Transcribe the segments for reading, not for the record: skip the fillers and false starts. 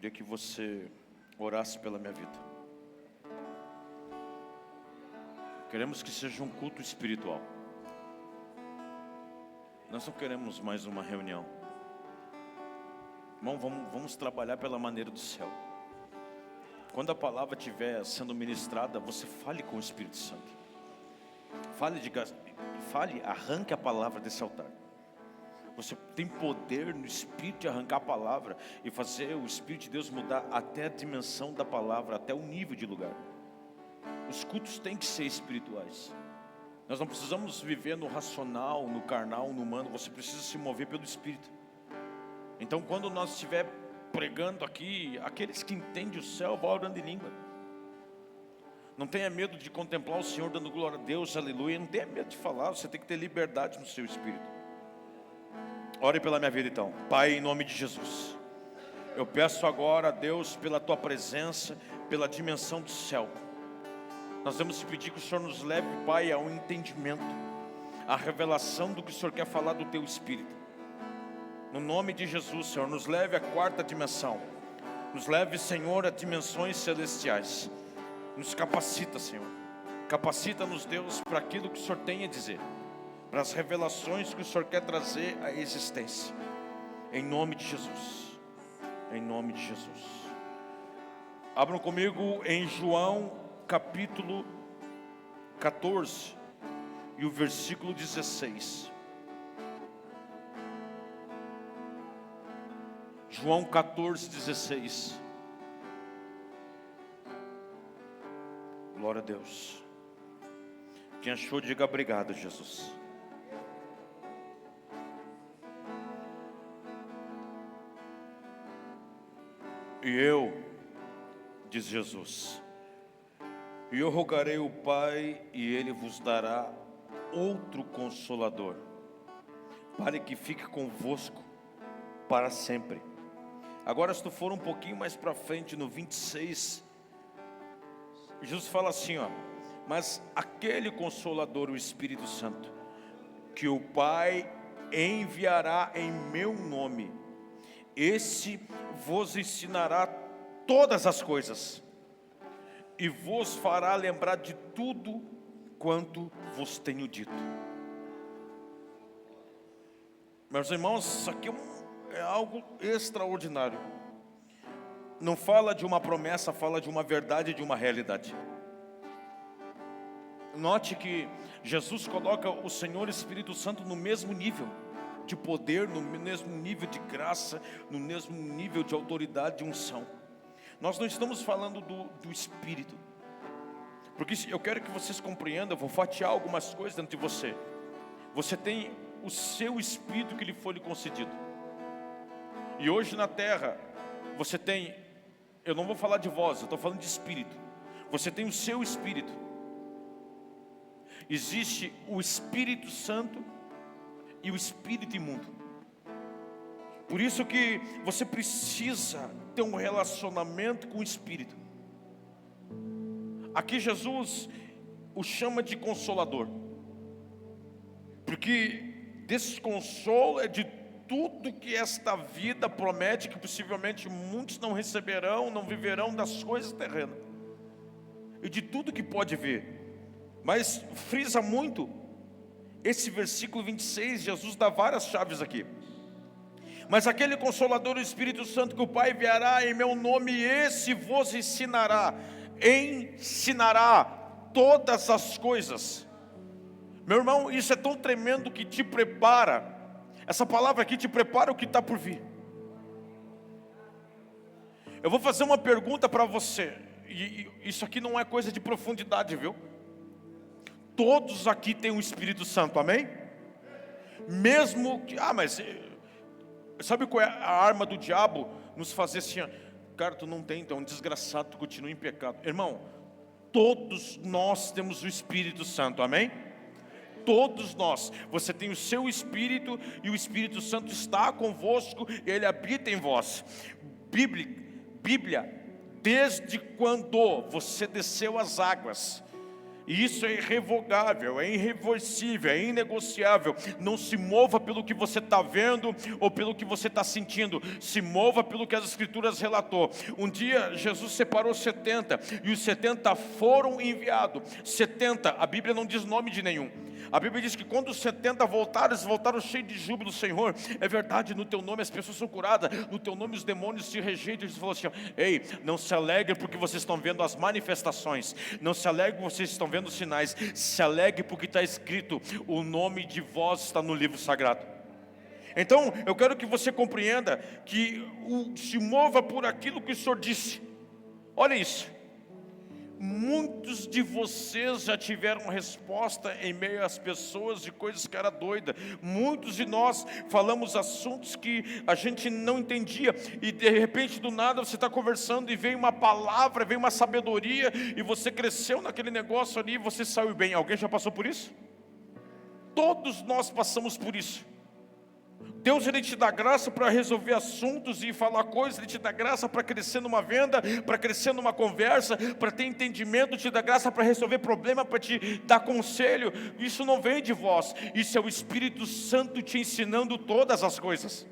queria que você orasse pela minha vida. Queremos que seja um culto espiritual. Nós não queremos mais uma reunião. Irmão, vamos trabalhar pela maneira do céu. Quando a palavra estiver sendo ministrada, você fale com o Espírito Santo. Arranque a palavra desse altar. Você tem poder no Espírito de arrancar a palavra e fazer o Espírito de Deus mudar até a dimensão da palavra, até o nível de lugar. Os cultos têm que ser espirituais. Nós não precisamos viver no racional, no carnal, no humano. Você precisa se mover pelo Espírito. Então, quando nós estiver pregando aqui, aqueles que entendem o céu vão orando em língua. Não tenha medo de contemplar o Senhor dando glória a Deus, aleluia. Não tenha medo de falar, você tem que ter liberdade no seu espírito. Ore pela minha vida então. Pai, em nome de Jesus, eu peço agora a Deus pela Tua presença, pela dimensão do céu. Nós vamos te pedir que o Senhor nos leve, Pai, ao entendimento, à revelação do que o Senhor quer falar do Teu Espírito. No nome de Jesus, Senhor, nos leve à quarta dimensão. Nos leve, Senhor, a dimensões celestiais. Nos capacita, Senhor. Capacita-nos, Deus, para aquilo que o Senhor tem a dizer, para as revelações que o Senhor quer trazer à existência. Em nome de Jesus. Em nome de Jesus. Abram comigo em João capítulo 14 e o versículo 16. João 14, 16. Glória a Deus. Quem achou, diga obrigado, Jesus. E eu, diz Jesus, e eu rogarei ao Pai, e Ele vos dará outro Consolador, para que fique convosco para sempre. Agora, se tu for um pouquinho mais para frente, no 26, Jesus fala assim, ó: mas aquele Consolador, o Espírito Santo, que o Pai enviará em meu nome, esse vos ensinará todas as coisas, e vos fará lembrar de tudo quanto vos tenho dito. Meus irmãos, isso aqui é algo extraordinário. Não fala de uma promessa, fala de uma verdade, de uma realidade. Note que Jesus coloca o Senhor Espírito Santo no mesmo nível de poder, no mesmo nível de graça, no mesmo nível de autoridade, de unção. Nós não estamos falando do Espírito, porque eu quero que vocês compreendam. Eu vou fatiar algumas coisas dentro de você. Você tem o seu Espírito que lhe foi concedido. E hoje na terra, você tem, eu não vou falar de voz, eu estou falando de Espírito. Você tem o seu Espírito. Existe o Espírito Santo e o Espírito imundo. Por isso que você precisa ter um relacionamento com o Espírito. Aqui Jesus o chama de Consolador, porque desconsolo é de tudo que esta vida promete, que possivelmente muitos não receberão, não viverão das coisas terrenas, e de tudo que pode vir. Mas frisa muito esse versículo 26, Jesus dá várias chaves aqui. Mas aquele Consolador, o Espírito Santo, que o Pai enviará em meu nome, esse vos ensinará todas as coisas. Meu irmão, isso é tão tremendo que te prepara. Essa palavra aqui te prepara o que está por vir. Eu vou fazer uma pergunta para você, e isso aqui não é coisa de profundidade, viu? Todos aqui têm o Espírito Santo, amém? Mesmo que, mas sabe qual é a arma do diabo? Nos fazer assim, cara, tu não tem, então é um desgraçado, tu continua em pecado. Irmão, todos nós temos o Espírito Santo, amém? Todos nós, você tem o seu Espírito, e o Espírito Santo está convosco, ele habita em vós. Bíblia, desde quando você desceu as águas, E isso é irrevogável, é irreversível, é inegociável. Não se mova pelo que você está vendo ou pelo que você está sentindo. Se mova pelo que as Escrituras relatou. Um dia Jesus separou 70 e os 70 foram enviados. 70, a Bíblia não diz nome de nenhum. A Bíblia diz que quando os 70 voltaram, eles voltaram cheios de júbilo. Senhor, é verdade, no teu nome as pessoas são curadas, no teu nome os demônios se rejeitam. Eles falaram assim: ei, não se alegre porque vocês estão vendo as manifestações, não se alegre porque vocês estão vendo os sinais, se alegre porque está escrito, o nome de vós está no livro sagrado. Então, eu quero que você compreenda que se mova por aquilo que o Senhor disse. Olha isso. Muitos de vocês já tiveram resposta em meio às pessoas de coisas que era doida. Muitos de nós falamos assuntos que a gente não entendia, e de repente do nada você está conversando e vem uma palavra, vem uma sabedoria, e você cresceu naquele negócio ali e você saiu bem. Alguém já passou por isso? Todos nós passamos por isso. Deus, Ele te dá graça para resolver assuntos e falar coisas. Ele te dá graça para crescer numa venda, para crescer numa conversa, para ter entendimento. Te dá graça para resolver problema, para te dar conselho. Isso não vem de vós, isso é o Espírito Santo te ensinando todas as coisas.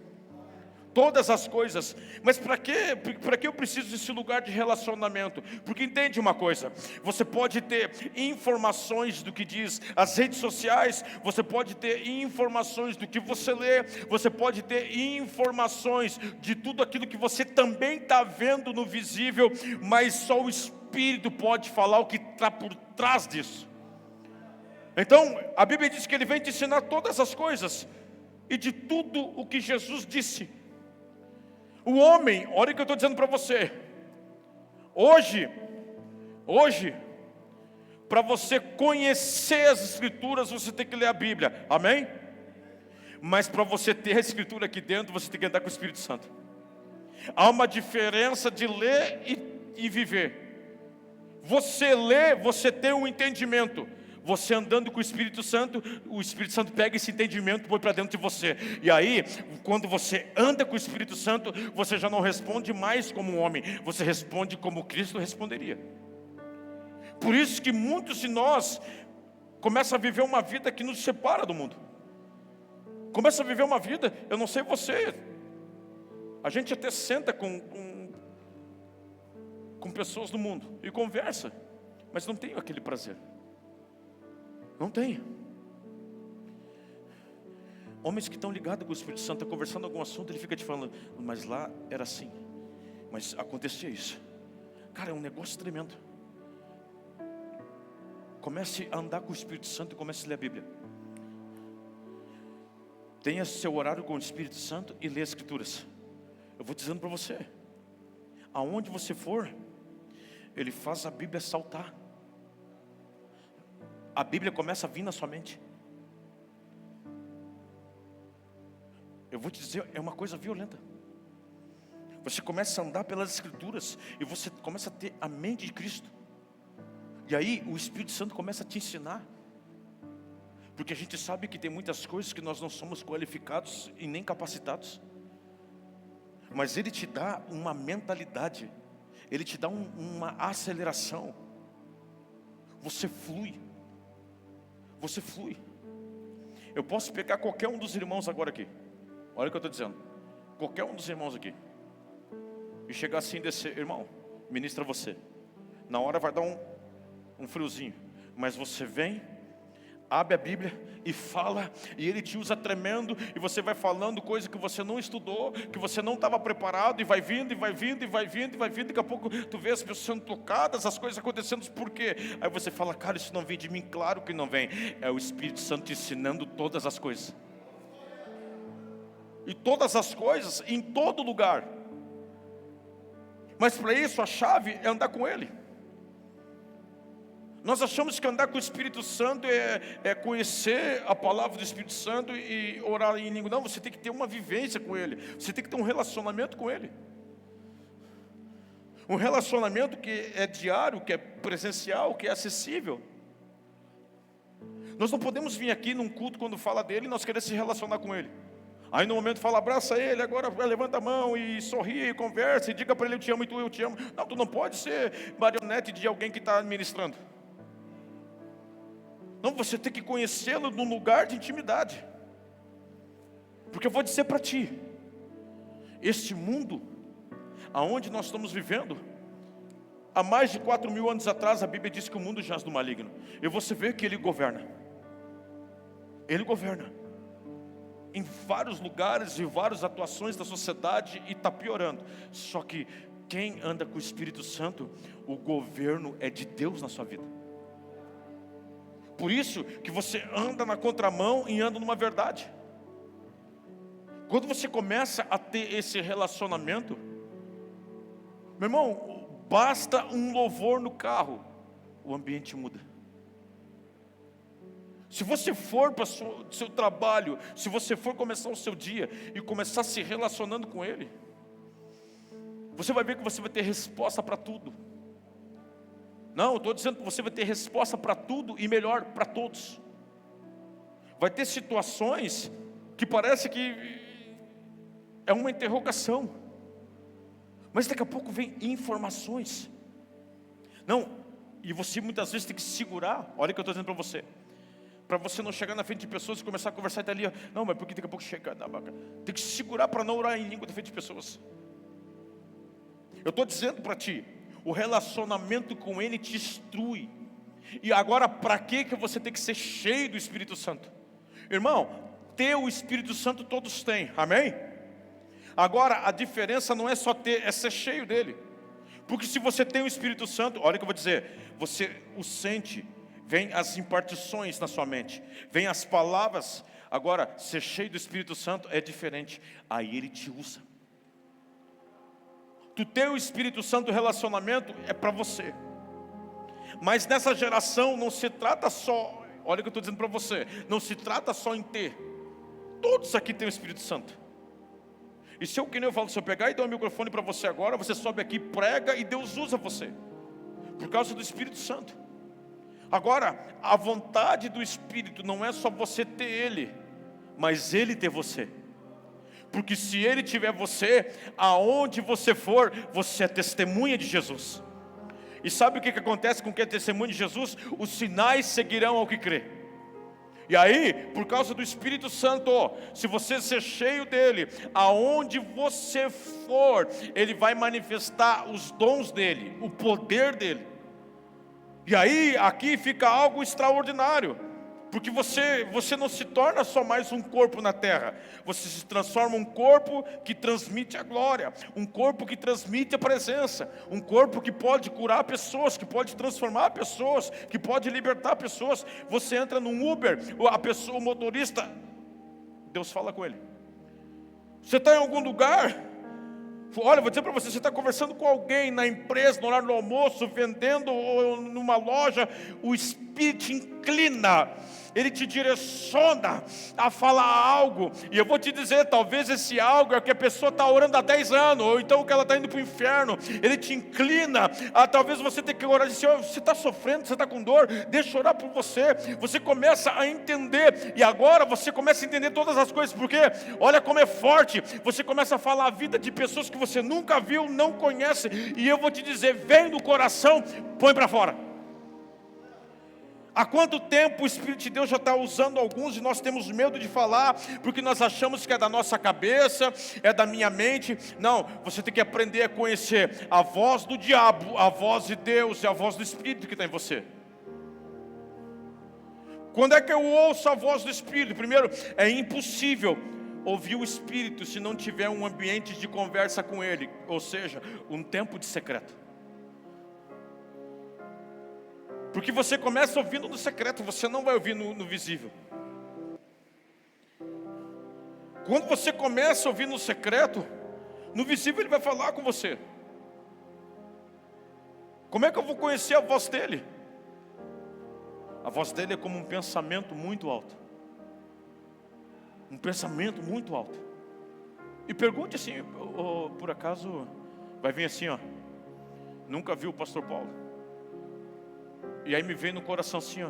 Todas as coisas. Mas para que eu preciso desse lugar de relacionamento? Porque entende uma coisa, você pode ter informações do que diz as redes sociais, você pode ter informações do que você lê, você pode ter informações de tudo aquilo que você também está vendo no visível, mas só o Espírito pode falar o que está por trás disso. Então, a Bíblia diz que Ele vem te ensinar todas as coisas, e de tudo o que Jesus disse. O homem, olha o que eu estou dizendo para você. Hoje, para você conhecer as Escrituras, você tem que ler a Bíblia, amém? Mas para você ter a Escritura aqui dentro, você tem que andar com o Espírito Santo. Há uma diferença de ler e viver. Você lê, você tem um entendimento. Você andando com o Espírito Santo pega esse entendimento e põe para dentro de você. E aí, quando você anda com o Espírito Santo, você já não responde mais como um homem, você responde como Cristo responderia. Por isso que muitos de nós começam a viver uma vida que nos separa do mundo. Começa a viver uma vida, eu não sei você, a gente até senta com pessoas do mundo e conversa, mas não tem aquele prazer. Não tem. Homens que estão ligados com o Espírito Santo, conversando algum assunto, ele fica te falando, mas lá era assim, mas acontecia isso. Cara, é um negócio tremendo. Comece a andar com o Espírito Santo e comece a ler a Bíblia. Tenha seu horário com o Espírito Santo e lê as Escrituras. Eu vou dizendo para você, aonde você for, Ele faz a Bíblia saltar. A Bíblia começa a vir na sua mente. Eu vou te dizer, é uma coisa violenta. Você começa a andar pelas Escrituras e você começa a ter a mente de Cristo. E aí o Espírito Santo começa a te ensinar. Porque a gente sabe que tem muitas coisas que nós não somos qualificados e nem capacitados. Mas Ele te dá uma mentalidade. Ele te dá uma aceleração. Você flui. Você flui. Eu posso pegar qualquer um dos irmãos agora aqui. Olha o que eu estou dizendo. Qualquer um dos irmãos aqui. E chegar assim e descer. Irmão, ministra você. Na hora vai dar um friozinho. Mas você vem, abre a Bíblia e fala, e Ele te usa tremendo, e você vai falando coisa que você não estudou, que você não estava preparado, e vai vindo, e vai vindo, e vai vindo, e vai vindo, daqui a pouco tu vê as pessoas sendo tocadas, as coisas acontecendo, por quê? Aí você fala, cara, isso não vem de mim, claro que não vem, é o Espírito Santo te ensinando todas as coisas. E todas as coisas, em todo lugar. Mas para isso a chave é andar com Ele. Nós achamos que andar com o Espírito Santo é conhecer a palavra do Espírito Santo e orar em língua. Não, você tem que ter uma vivência com Ele. Você tem que ter um relacionamento com Ele. Um relacionamento que é diário, que é presencial, que é acessível. Nós não podemos vir aqui num culto quando fala dele e nós queremos se relacionar com Ele. Aí no momento fala, abraça Ele, agora levanta a mão e sorri e conversa e diga para Ele, eu te amo e tu eu te amo. Não, tu não pode ser marionete de alguém que está ministrando. Não, você tem que conhecê-lo num lugar de intimidade. Porque eu vou dizer para ti, este mundo aonde nós estamos vivendo, há mais de 4.000 anos atrás, a Bíblia diz que o mundo jaz do maligno. E você vê que ele governa. Ele governa em vários lugares e várias atuações da sociedade, e está piorando. Só que quem anda com o Espírito Santo, o governo é de Deus na sua vida. Por isso que você anda na contramão e anda numa verdade. Quando você começa a ter esse relacionamento, meu irmão, basta um louvor no carro, o ambiente muda. Se você for para o seu trabalho, se você for começar o seu dia e começar se relacionando com Ele, você vai ver que você vai ter resposta para tudo. Não, eu estou dizendo que você vai ter resposta para tudo e melhor, para todos. Vai ter situações que parece que é uma interrogação, mas daqui a pouco vem informações. Não, e você muitas vezes tem que se segurar. Olha o que eu estou dizendo para você. Para você não chegar na frente de pessoas e começar a conversar até ali. Não, mas porque daqui a pouco chega na boca. Tem que se segurar para não orar em língua na frente de pessoas. Eu estou dizendo para ti, o relacionamento com Ele te instrui. E agora, para que você tem que ser cheio do Espírito Santo? Irmão, ter o Espírito Santo todos têm, amém? Agora, a diferença não é só ter, é ser cheio dele. Porque se você tem o Espírito Santo, olha o que eu vou dizer, você o sente, vem as impartições na sua mente, vem as palavras. Agora, ser cheio do Espírito Santo é diferente, aí ele te usa. Tu ter o Espírito Santo, o relacionamento é para você. Mas nessa geração não se trata só, olha o que eu estou dizendo para você, não se trata só em ter. Todos aqui têm o Espírito Santo. E se eu, que nem eu falo, se eu pegar e dar o microfone para você agora, você sobe aqui, prega e Deus usa você. Por causa do Espírito Santo. Agora, a vontade do Espírito não é só você ter Ele, mas Ele ter você. Porque se Ele tiver você, aonde você for, você é testemunha de Jesus. E sabe o que acontece com quem é testemunha de Jesus? Os sinais seguirão ao que crê. E aí, por causa do Espírito Santo, se você ser cheio dele, aonde você for, ele vai manifestar os dons dele, o poder dele. E aí, aqui fica algo extraordinário. Porque você não se torna só mais um corpo na terra. Você se transforma um corpo que transmite a glória. Um corpo que transmite a presença. Um corpo que pode curar pessoas, que pode transformar pessoas, que pode libertar pessoas. Você entra num Uber, o motorista, Deus fala com ele. Você está em algum lugar? Olha, vou dizer para você, você está conversando com alguém na empresa, no horário do almoço, vendendo ou numa loja, o Espírito te inclina, ele te direciona a falar algo, e eu vou te dizer, talvez esse algo é que a pessoa está orando há 10 anos, ou então que ela está indo para o inferno, ele te inclina, talvez você tenha que orar e dizer, você está sofrendo, você está com dor, deixa eu orar por você, você começa a entender, e agora você começa a entender todas as coisas, porque olha como é forte, você começa a falar a vida de pessoas que você nunca viu, não conhece, e eu vou te dizer, vem do coração, põe para fora. Há quanto tempo o Espírito de Deus já está usando alguns e nós temos medo de falar, porque nós achamos que é da nossa cabeça, é da minha mente. Não, você tem que aprender a conhecer a voz do diabo, a voz de Deus e a voz do Espírito que está em você. Quando é que eu ouço a voz do Espírito? Primeiro, é impossível ouvir o Espírito se não tiver um ambiente de conversa com Ele, ou seja, um tempo de secreto. Porque você começa ouvindo no secreto, você não vai ouvir no visível. Quando você começa a ouvir no secreto, no visível ele vai falar com você. Como é que eu vou conhecer a voz dele? A voz dele é como um pensamento muito alto. Um pensamento muito alto. E pergunte assim, por acaso, vai vir assim, nunca viu o pastor Paulo? E aí me vem no coração assim,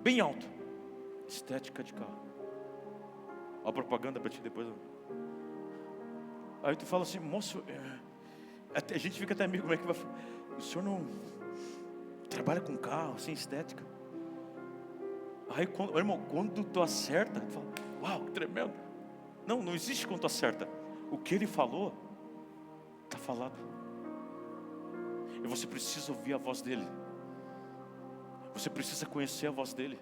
bem alto, estética de carro. Ó a propaganda para ti depois. Aí tu fala assim, moço, a gente fica até amigo, como é que vai? O senhor trabalha com carro, assim, estética. Aí, irmão, quando tu acerta, tu fala, uau, que tremendo. Não existe quando tu acerta. O que ele falou, está falado. E você precisa ouvir a voz dele. Você precisa conhecer a voz dele.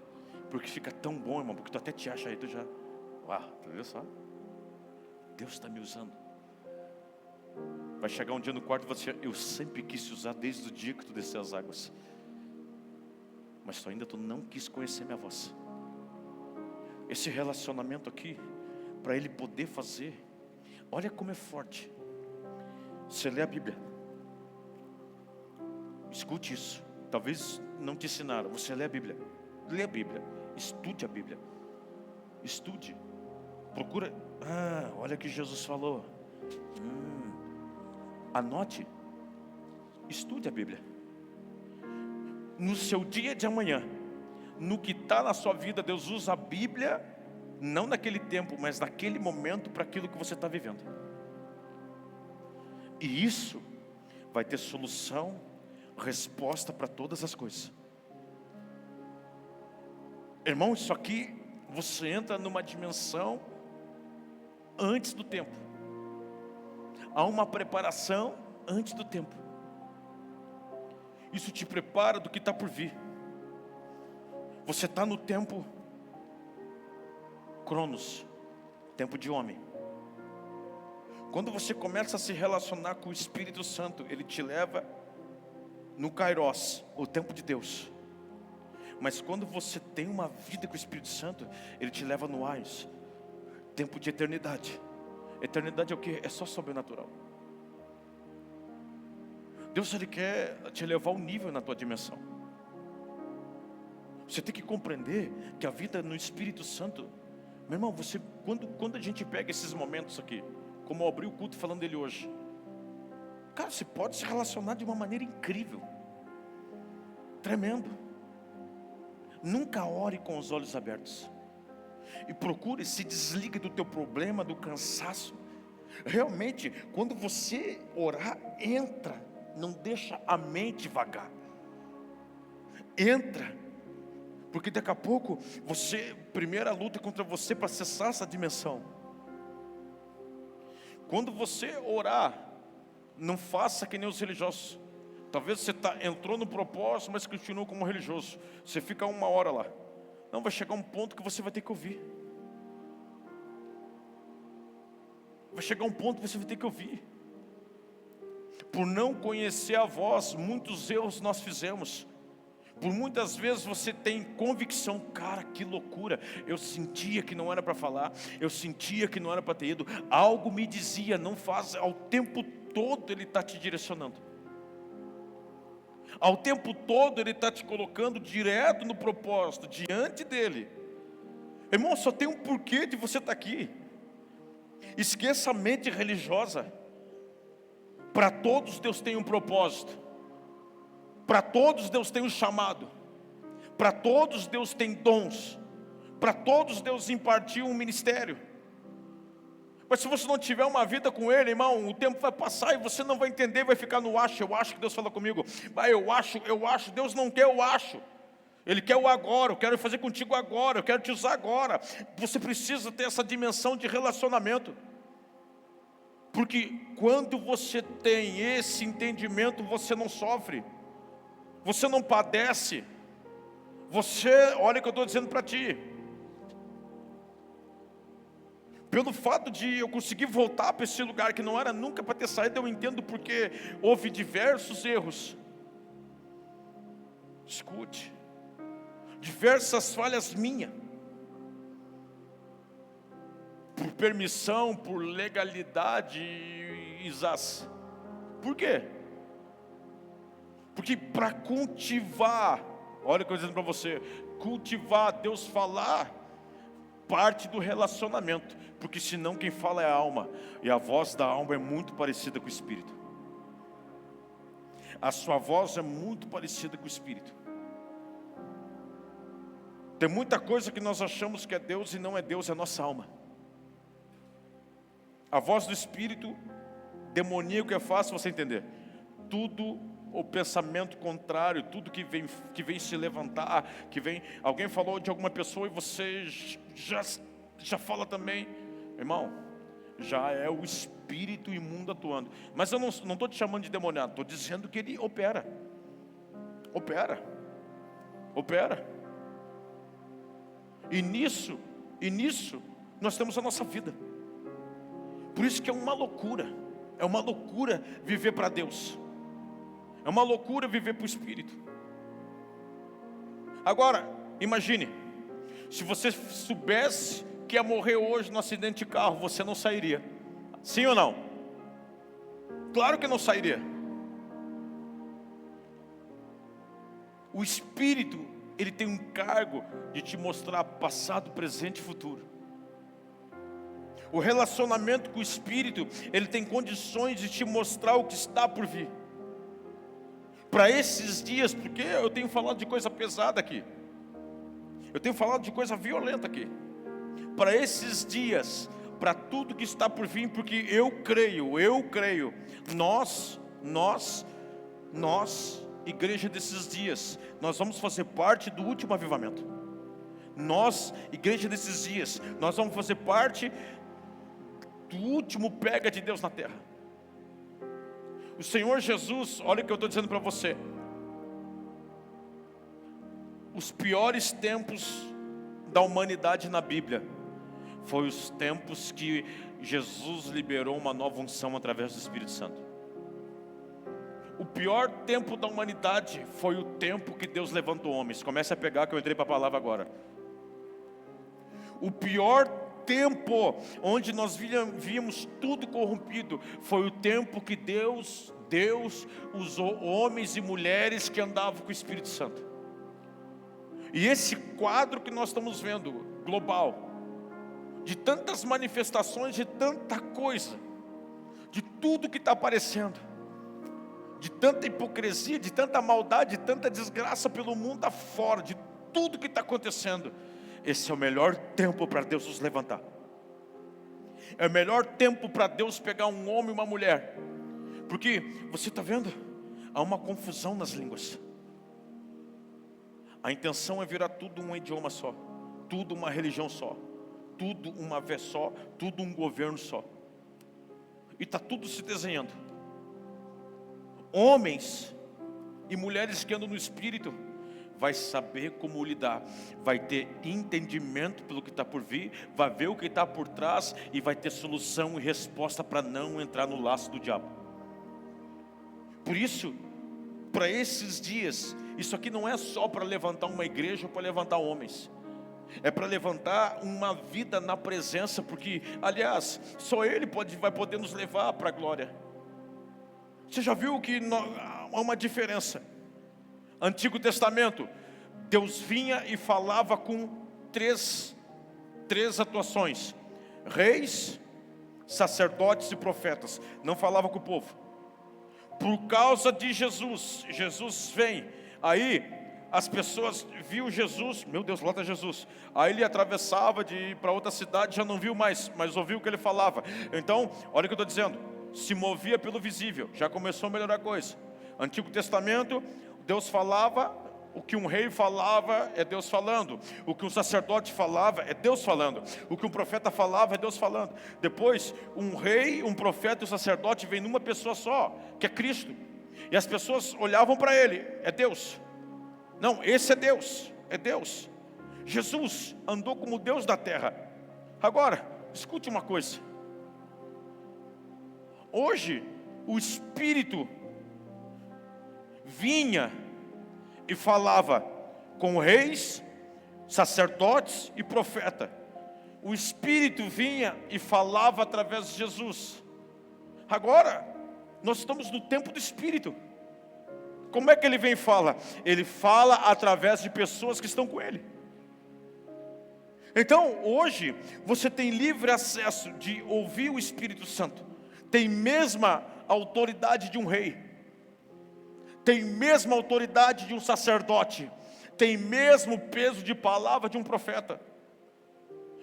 Porque fica tão bom, irmão, porque tu até te acha aí, tu já, uau, tu viu só? Deus está me usando. Vai chegar um dia no quarto e você, eu sempre quis te usar desde o dia que tu desceu as águas. Mas só ainda tu não quis conhecer minha voz. Esse relacionamento aqui, para ele poder fazer, olha como é forte. Você lê a Bíblia. Escute isso. Talvez não te ensinaram. Você lê a Bíblia. Lê a Bíblia. Estude a Bíblia. Estude. Procura. Olha o que Jesus falou. Anote. Estude a Bíblia. No seu dia de amanhã, no que está na sua vida, Deus usa a Bíblia, não naquele tempo, mas naquele momento, para aquilo que você está vivendo. E isso vai ter solução, resposta para todas as coisas. Irmão, isso aqui, você entra numa dimensão antes do tempo. Há uma preparação antes do tempo. Isso te prepara do que está por vir. Você está no tempo Cronos, tempo de homem. Quando você começa a se relacionar com o Espírito Santo, ele te leva no Kairos, o tempo de Deus. Mas quando você tem uma vida com o Espírito Santo, ele te leva no Ais, tempo de eternidade. Eternidade é o que? É só sobrenatural. Deus, ele quer te levar um nível na tua dimensão. Você tem que compreender que a vida no Espírito Santo, meu irmão, você, quando a gente pega esses momentos aqui, como eu abri o culto falando dele hoje, cara, você pode se relacionar de uma maneira incrível, tremendo. Nunca ore com os olhos abertos. E procure, se desligue do teu problema, do cansaço. Realmente, quando você orar, entra. Não deixa a mente vagar. Entra. Porque daqui a pouco, primeira luta é contra você para acessar essa dimensão. Quando você orar, não faça que nem os religiosos. Talvez você entrou no propósito, mas continua como religioso. Você fica 1 hora lá. Não, vai chegar um ponto que você vai ter que ouvir. Vai chegar um ponto que você vai ter que ouvir. Por não conhecer a voz, muitos erros nós fizemos. Por muitas vezes você tem convicção, cara, que loucura. Eu sentia que não era para falar, eu sentia que não era para ter ido. Algo me dizia, não faz. Ao tempo todo ele está te direcionando. Ao tempo todo ele está te colocando direto no propósito, diante dele. Irmão, só tem um porquê de você estar aqui. Esqueça a mente religiosa. Para todos Deus tem um propósito. Para todos Deus tem um chamado. Para todos Deus tem dons. Para todos Deus impartiu um ministério. Mas se você não tiver uma vida com Ele, irmão, o tempo vai passar e você não vai entender, vai ficar no acho. Eu acho que Deus fala comigo. Eu acho. Deus não quer o acho. Ele quer o agora. Eu quero fazer contigo agora. Eu quero te usar agora. Você precisa ter essa dimensão de relacionamento. Porque quando você tem esse entendimento, você não sofre. Você não padece. Olha o que eu estou dizendo para ti. Pelo fato de eu conseguir voltar para esse lugar que não era nunca para ter saído, eu entendo porque houve diversos erros. Escute. Diversas falhas minhas. Por permissão, por legalidade, por quê? Porque para cultivar, olha o que eu estou dizendo para você, cultivar, Deus falar, parte do relacionamento, porque senão quem fala é a alma, e a voz da alma é muito parecida com o Espírito. A sua voz é muito parecida com o Espírito. Tem muita coisa que nós achamos que é Deus e não é Deus, é a nossa alma. A voz do Espírito demoníaco é fácil você entender. Tudo o pensamento contrário, tudo que vem se levantar, alguém falou de alguma pessoa e você já fala também, irmão, já é o espírito imundo atuando. Mas eu não estou te chamando de demoniado, estou dizendo que ele opera. E nisso nós temos a nossa vida. Por isso que é uma loucura viver para Deus. É uma loucura viver para o Espírito. Agora, imagine, se você soubesse que ia morrer hoje no acidente de carro, você não sairia. Sim ou não? Claro que não sairia. O Espírito, ele tem um cargo de te mostrar passado, presente e futuro. O relacionamento com o Espírito, ele tem condições de te mostrar o que está por vir. Para esses dias, porque eu tenho falado de coisa pesada aqui, eu tenho falado de coisa violenta aqui. Para esses dias, para tudo que está por vir, porque eu creio, nós, igreja desses dias, nós vamos fazer parte do último avivamento. Nós, igreja desses dias, nós vamos fazer parte do último pega de Deus na terra. O Senhor Jesus, olha o que eu estou dizendo para você. Os piores tempos da humanidade na Bíblia foi os tempos que Jesus liberou uma nova unção através do Espírito Santo. O pior tempo da humanidade foi o tempo que Deus levantou homens. Comece a pegar que eu entrei para a palavra agora. O pior tempo onde nós víamos tudo corrompido foi o tempo que Deus usou homens e mulheres que andavam com o Espírito Santo. E esse quadro que nós estamos vendo, global, de tantas manifestações, de tanta coisa, de tudo que está aparecendo, de tanta hipocrisia, de tanta maldade, de tanta desgraça pelo mundo afora, de tudo que está acontecendo, esse é o melhor tempo para Deus nos levantar. É o melhor tempo para Deus pegar um homem e uma mulher. Porque, você está vendo? Há uma confusão nas línguas. A intenção é virar tudo um idioma só, tudo uma religião só, tudo uma fé só, tudo um governo só. E está tudo se desenhando. Homens e mulheres que andam no Espírito vai saber como lidar, vai ter entendimento pelo que está por vir, vai ver o que está por trás e vai ter solução e resposta para não entrar no laço do diabo. Por isso, para esses dias, isso aqui não é só para levantar uma igreja ou para levantar homens, é para levantar uma vida na presença, porque, aliás, só Ele vai poder nos levar para a glória. Você já viu que há uma diferença? Antigo Testamento, Deus vinha e falava com três atuações: reis, sacerdotes e profetas. Não falava com o povo. Por causa de Jesus vem. Aí as pessoas viam Jesus, meu Deus, lá está Jesus. Aí ele atravessava de ir para outra cidade, já não viu mais, mas ouviu o que ele falava. Então, olha o que eu estou dizendo, se movia pelo visível, já começou a melhorar a coisa. Antigo Testamento, Deus falava, o que um rei falava é Deus falando, o que um sacerdote falava é Deus falando, o que um profeta falava é Deus falando. Depois, um rei, um profeta e um sacerdote vem numa pessoa só, que é Cristo. E as pessoas olhavam para ele, é Deus. Não, esse é Deus, é Deus. Jesus andou como Deus da terra. Agora, escute uma coisa. Hoje, o Espírito vinha e falava com reis, sacerdotes e profeta. O Espírito vinha e falava através de Jesus. Agora, nós estamos no tempo do Espírito. Como é que ele vem e fala? Ele fala através de pessoas que estão com ele. Então, hoje, você tem livre acesso de ouvir o Espírito Santo. Tem mesma autoridade de um rei. Tem mesma autoridade de um sacerdote. Tem mesmo peso de palavra de um profeta.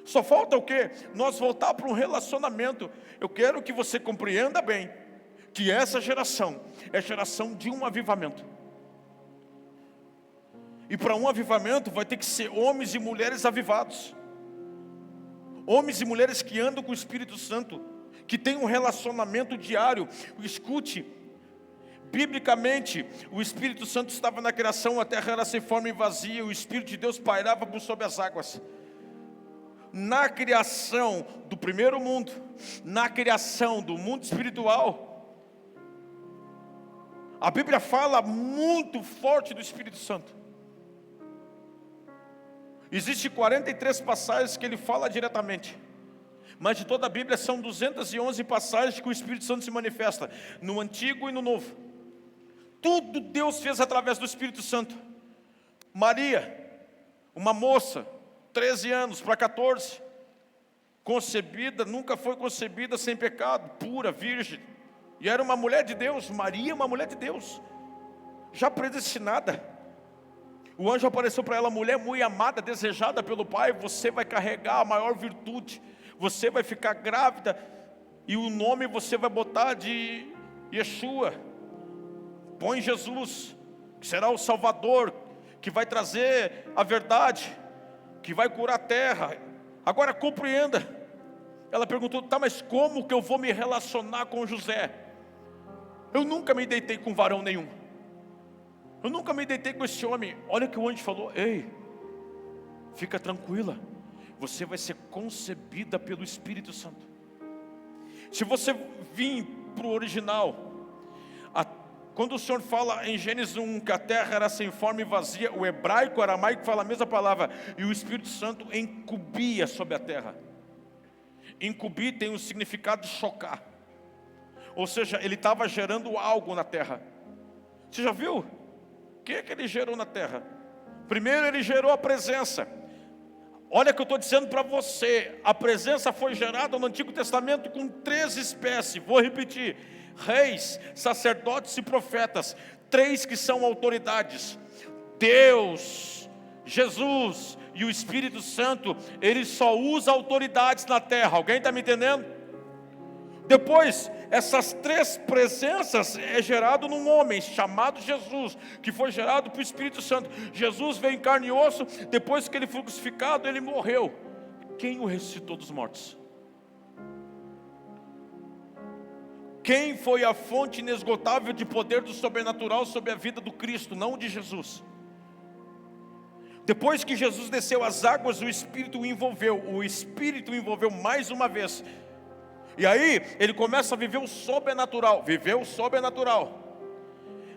Só falta o quê? Nós voltar para um relacionamento. Eu quero que você compreenda bem que essa geração é geração de um avivamento. E para um avivamento vai ter que ser homens e mulheres avivados. Homens e mulheres que andam com o Espírito Santo, que têm um relacionamento diário. Escute, biblicamente, o Espírito Santo estava na criação, a terra era sem forma e vazia, o Espírito de Deus pairava por sobre as águas. Na criação do primeiro mundo, na criação do mundo espiritual, a Bíblia fala muito forte do Espírito Santo. Existem 43 passagens que ele fala diretamente, mas de toda a Bíblia são 211 passagens que o Espírito Santo se manifesta, no Antigo e no Novo. Tudo Deus fez através do Espírito Santo. Maria, uma moça, 13 anos para 14, concebida, nunca foi concebida sem pecado, pura, virgem, e era uma mulher de Deus. Maria, uma mulher de Deus, já predestinada. O anjo apareceu para ela: mulher muito amada, desejada pelo Pai, você vai carregar a maior virtude, você vai ficar grávida, e o nome você vai botar de Yeshua. Põe Jesus, que será o Salvador, que vai trazer a verdade, que vai curar a terra. Agora compreenda, ela perguntou: tá, mas como que eu vou me relacionar com José? Eu nunca me deitei com varão nenhum, eu nunca me deitei com esse homem. Olha o que o anjo falou: ei, fica tranquila, você vai ser concebida pelo Espírito Santo. Se você vir para o original, quando o Senhor fala em Gênesis 1 que a terra era sem forma e vazia, o hebraico, o aramaico fala a mesma palavra, e o Espírito Santo encobia sobre a terra. Encobir tem o significado de chocar, ou seja, ele estava gerando algo na terra. Você já viu? O que é que ele gerou na terra? Primeiro ele gerou a presença. Olha o que eu estou dizendo para você, a presença foi gerada no Antigo Testamento com 3 espécies, vou repetir: reis, sacerdotes e profetas, 3 que são autoridades. Deus, Jesus e o Espírito Santo, ele só usa autoridades na terra. Alguém está me entendendo? Depois, essas 3 presenças é gerado num homem chamado Jesus, que foi gerado pelo Espírito Santo. Jesus veio em carne e osso, depois que ele foi crucificado, ele morreu. Quem o ressuscitou dos mortos? Quem foi a fonte inesgotável de poder do sobrenatural sobre a vida do Cristo, não de Jesus? Depois que Jesus desceu às águas, o Espírito o envolveu mais uma vez. E aí, ele começa a viver o sobrenatural. Viveu o sobrenatural.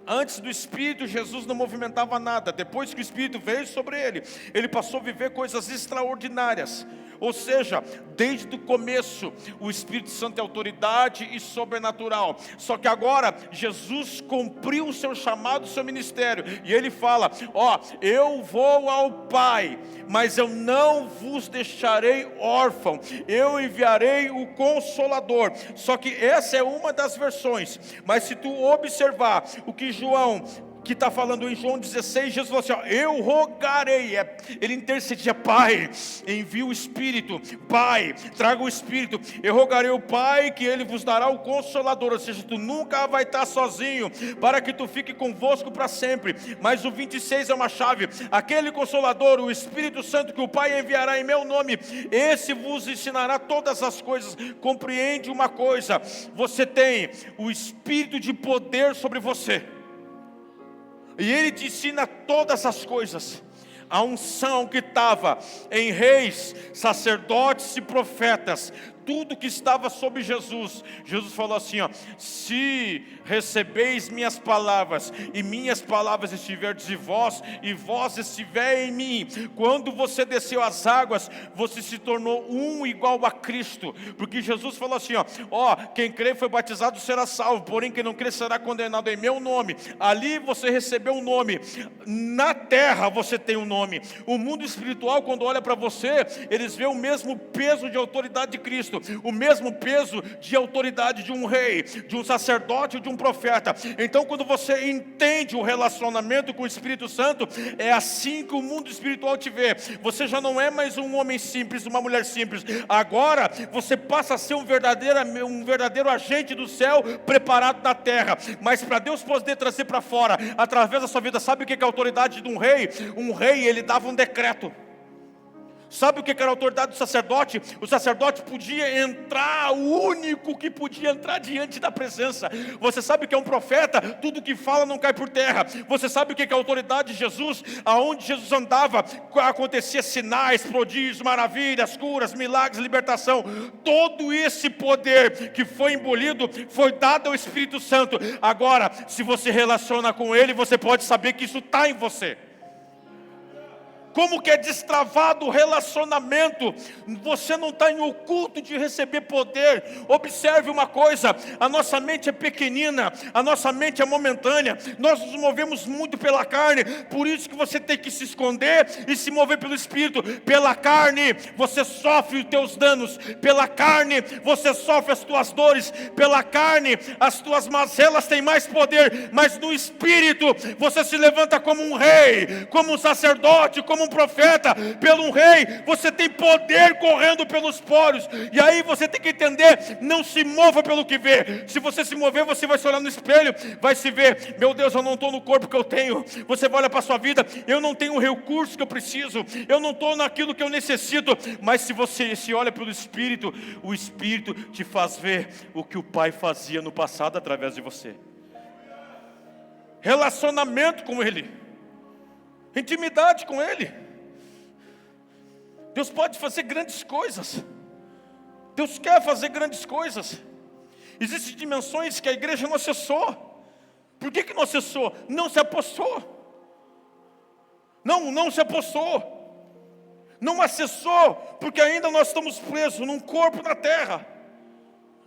Antes do Espírito, Jesus não movimentava nada. Depois que o Espírito veio sobre ele, ele passou a viver coisas extraordinárias. Ou seja, desde o começo, o Espírito Santo é autoridade e sobrenatural. Só que agora, Jesus cumpriu o seu chamado, o seu ministério. E ele fala: ó, eu vou ao Pai, mas eu não vos deixarei órfão. Eu enviarei o Consolador. Só que essa é uma das versões. Mas se tu observar o que João, que está falando em João 16, Jesus falou assim: ó, eu rogarei, ele intercedia: Pai, envia o Espírito, Pai, traga o Espírito, eu rogarei o Pai que ele vos dará o Consolador, ou seja, tu nunca vai estar sozinho, para que tu fique convosco para sempre. Mas o 26 é uma chave: aquele Consolador, o Espírito Santo que o Pai enviará em meu nome, esse vos ensinará todas as coisas. Compreende uma coisa: você tem o Espírito de poder sobre você, e ele te ensina todas as coisas. A unção que estava em reis, sacerdotes e profetas, tudo que estava sobre Jesus. Jesus falou assim, ó: se recebeis minhas palavras, e minhas palavras estiverdes em vós, e vós estiver em mim. Quando você desceu as águas, você se tornou um igual a Cristo. Porque Jesus falou assim, ó, quem crê e foi batizado será salvo, porém quem não crê será condenado em meu nome. Ali você recebeu um nome. Na terra você tem um nome. O mundo espiritual, quando olha para você, eles veem o mesmo peso de autoridade de Cristo. Cristo, o mesmo peso de autoridade de um rei, de um sacerdote ou de um profeta. Então, quando você entende o relacionamento com o Espírito Santo, é assim que o mundo espiritual te vê. Você já não é mais um homem simples, uma mulher simples. Agora você passa a ser um verdadeiro agente do céu preparado na terra. Mas para Deus poder trazer para fora, através da sua vida, sabe o que é a autoridade de um rei? Um rei, ele dava um decreto. Sabe o que era a autoridade do sacerdote? O sacerdote podia entrar, o único que podia entrar diante da presença. Você sabe o que é um profeta? Tudo que fala não cai por terra. Você sabe o que é a autoridade de Jesus? Aonde Jesus andava, acontecia sinais, prodígios, maravilhas, curas, milagres, libertação. Todo esse poder que foi embolido, foi dado ao Espírito Santo. Agora, se você relaciona com Ele, você pode saber que isso está em você. Como que é destravado o relacionamento? Você não está em oculto de receber poder. Observe uma coisa: a nossa mente é pequenina, a nossa mente é momentânea, nós nos movemos muito pela carne. Por isso que você tem que se esconder e se mover pelo Espírito. Pela carne você sofre os teus danos, pela carne você sofre as tuas dores, pela carne as tuas mazelas têm mais poder. Mas no Espírito você se levanta como um rei, como um sacerdote, como um profeta, pelo um rei. Você tem poder correndo pelos poros. E aí você tem que entender: não se mova pelo que vê. Se você se mover, você vai se olhar no espelho, vai se ver: meu Deus, eu não estou no corpo que eu tenho. Você vai olhar para a sua vida: eu não tenho o recurso que eu preciso, eu não estou naquilo que eu necessito. Mas se você se olha pelo Espírito, o Espírito te faz ver o que o Pai fazia no passado através de você. Relacionamento com Ele, intimidade com Ele. Deus pode fazer grandes coisas. Deus quer fazer grandes coisas. Existem dimensões que a igreja não acessou. Por que não acessou? Não se apossou. Não se apossou. Não acessou, porque ainda nós estamos presos num corpo na terra.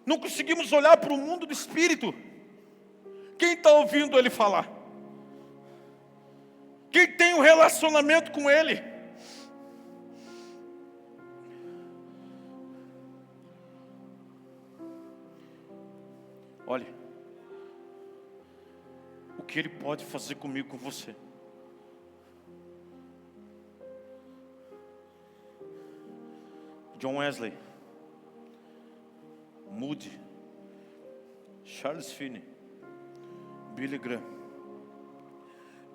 Não conseguimos olhar para o mundo do Espírito. Quem está ouvindo Ele falar? Quem tem um relacionamento com Ele? Olha, o que Ele pode fazer comigo, com você. John Wesley, Moody, Charles Finney, Billy Graham,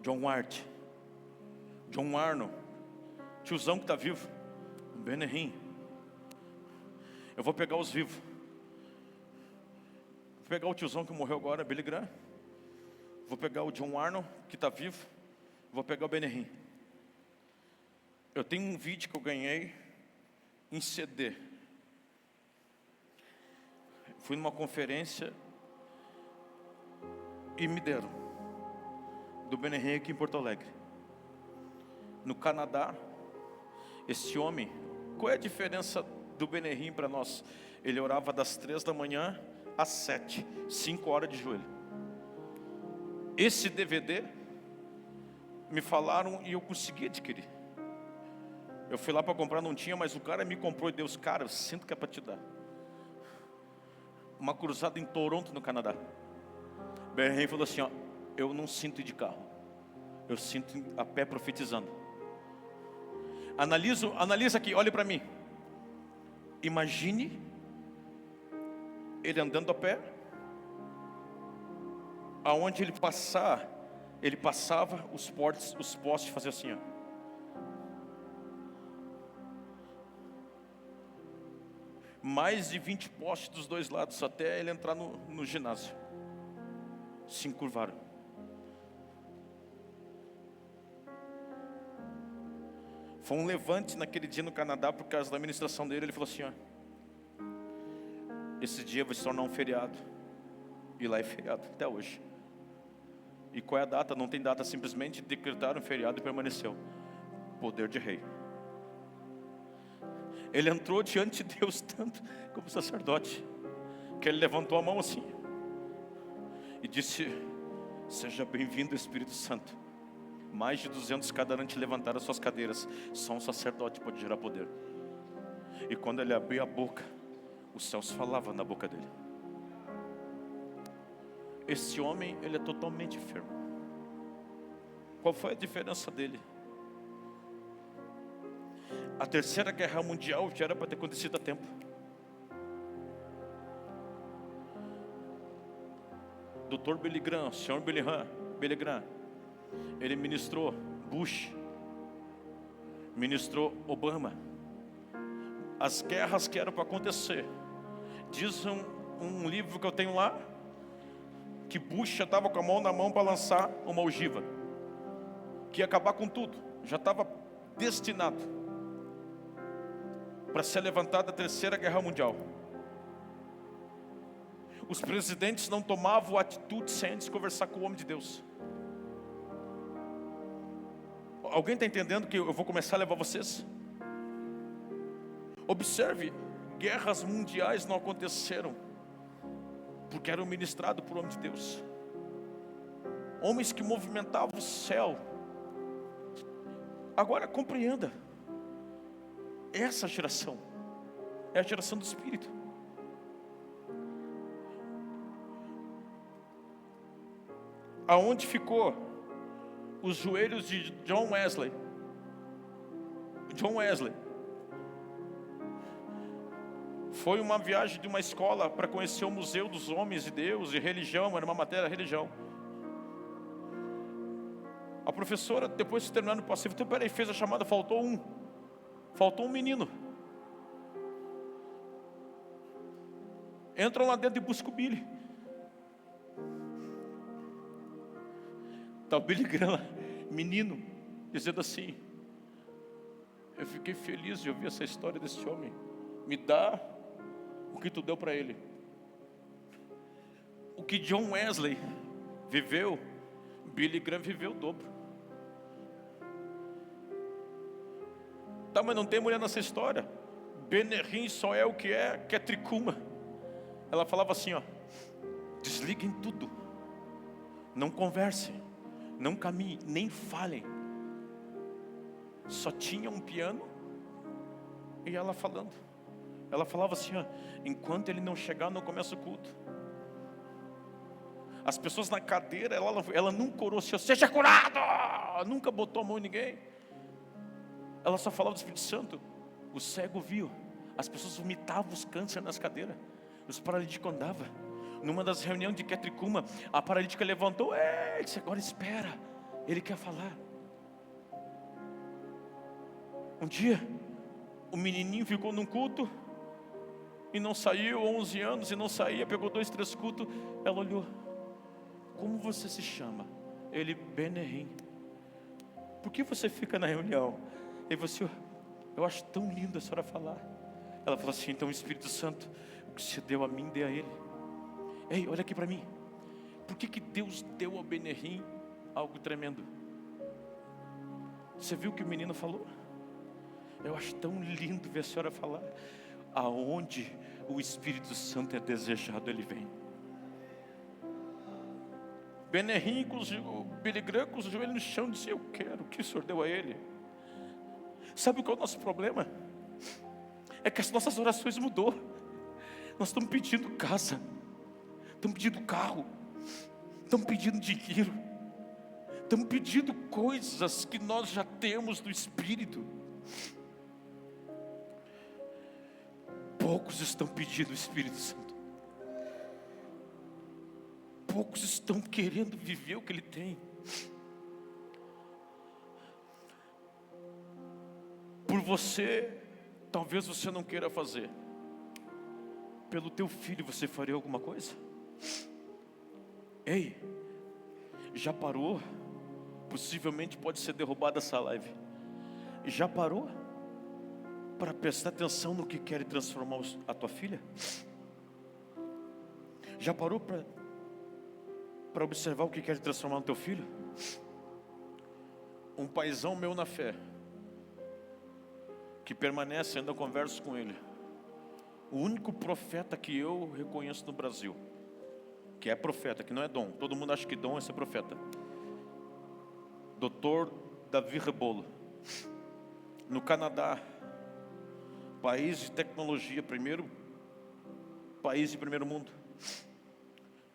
John Hart, John Arnold, tiozão que está vivo, Benny Hinn. Eu vou pegar os vivos. Vou pegar o tiozão que morreu agora, Billy Graham. Vou pegar o John Arnold, que está vivo. Vou pegar o Benny Hinn. Eu tenho um vídeo que eu ganhei em CD. Fui numa conferência e me deram do Benny Hinn aqui em Porto Alegre. No Canadá, esse homem, qual é a diferença do Benny Hinn para nós? Ele orava das 3 da manhã às 7, 5 horas de joelho. Esse DVD me falaram e eu consegui adquirir. Eu fui lá para comprar, não tinha, mas o cara me comprou e Deus, cara, eu sinto que é para te dar. Uma cruzada em Toronto, no Canadá. Benny Hinn falou assim, ó: eu não sinto ir de carro, eu sinto a pé profetizando. Analisa aqui, olhe para mim. Imagine ele andando a pé. Aonde ele passava, os postes faziam assim, ó. Mais de 20 postes dos dois lados, até ele entrar no ginásio. Se encurvaram. Foi um levante naquele dia no Canadá, por causa da ministração dele. Ele falou assim, ó: esse dia vai se tornar um feriado. E lá é feriado, até hoje. E qual é a data? Não tem data, simplesmente decretaram um feriado e permaneceu. Poder de rei. Ele entrou diante de Deus tanto como sacerdote, que ele levantou a mão assim e disse: seja bem-vindo, Espírito Santo. Mais de 200 cadeirantes levantaram as suas cadeiras. Só um sacerdote pode gerar poder. E quando ele abriu a boca, Os céus falavam na boca dele. Esse homem, ele é totalmente enfermo. Qual foi a diferença dele? A Terceira Guerra Mundial já era para ter acontecido há tempo. Dr. Billy Graham, Sr. Billy Graham, ele ministrou Bush, ministrou Obama. As guerras que eram para acontecer. Diz um livro que eu tenho lá, que Bush já estava com a mão na mão para lançar uma ogiva, que ia acabar com tudo. Já estava destinado para ser levantada a Terceira Guerra Mundial. Os presidentes não tomavam atitude sem antes conversar com o homem de Deus. Alguém está entendendo que eu vou começar a levar vocês? Observe, guerras mundiais não aconteceram porque eram ministrados por homem de Deus. Homens que movimentavam o céu. Agora compreenda, essa geração é a geração do Espírito. Aonde ficou os joelhos de John Wesley? John Wesley foi uma viagem de uma escola para conhecer o Museu dos Homens de Deus e Religião. Era uma matéria religião. A professora, depois de terminar no passivo, então peraí, fez a chamada, faltou um menino. Entram lá dentro e buscam o Billy. Está o Billy Graham, menino, dizendo assim: eu fiquei feliz de ouvir essa história desse homem. Me dá o que tu deu para ele. O que John Wesley viveu, Billy Graham viveu o dobro. Tá, mas não tem mulher nessa história. Benerim só é o que é tricuma. Ela falava assim, ó: desliguem tudo, não conversem, não caminhem, nem falem. Só tinha um piano e ela falando. Ela falava assim, ó: enquanto ele não chegar, não começa o culto. As pessoas na cadeira, ela nunca orou assim, seja curado, nunca botou a mão em ninguém. Ela só falava do Espírito Santo. O cego viu, as pessoas vomitavam os cânceres nas cadeiras, os paralíticos andavam. Numa das reuniões de Ketricuma, a paralítica levantou, disse: agora espera, ele quer falar. Um dia, o menininho ficou num culto e não saiu, 11 anos e não saía, pegou 2, 3 cultos. Ela olhou: como você se chama? Ele: Benerim. Por que você fica na reunião? Ele falou assim: eu acho tão lindo a senhora falar. Ela falou assim: então o Espírito Santo, o que se deu a mim, dê a ele. Ei, olha aqui para mim. Por que Deus deu ao Benerim algo tremendo? Você viu o que o menino falou? Eu acho tão lindo ver a senhora falar. Aonde o Espírito Santo é desejado, ele vem. Benerim, o Billy Graham, com os joelhos no chão, disse: eu quero o que o senhor deu a ele. Sabe qual é o nosso problema? É que as nossas orações mudou. Nós estamos pedindo casa, estamos pedindo carro, estamos pedindo dinheiro, estamos pedindo coisas que nós já temos do Espírito. Poucos estão pedindo o Espírito Santo. Poucos estão querendo viver o que ele tem. Por você, talvez você não queira fazer. Pelo teu filho você faria alguma coisa? Ei, já parou? Possivelmente pode ser derrubada essa live. Já parou para prestar atenção no que quer transformar a tua filha? Já parou para observar o que quer transformar no teu filho? Um paizão meu na fé, que permanece, ainda converso com ele. O único profeta que eu reconheço no Brasil, que é profeta, que não é dom. Todo mundo acha que dom é ser profeta. Dr. Davi Rebolo, no Canadá, país de tecnologia, primeiro país de primeiro mundo.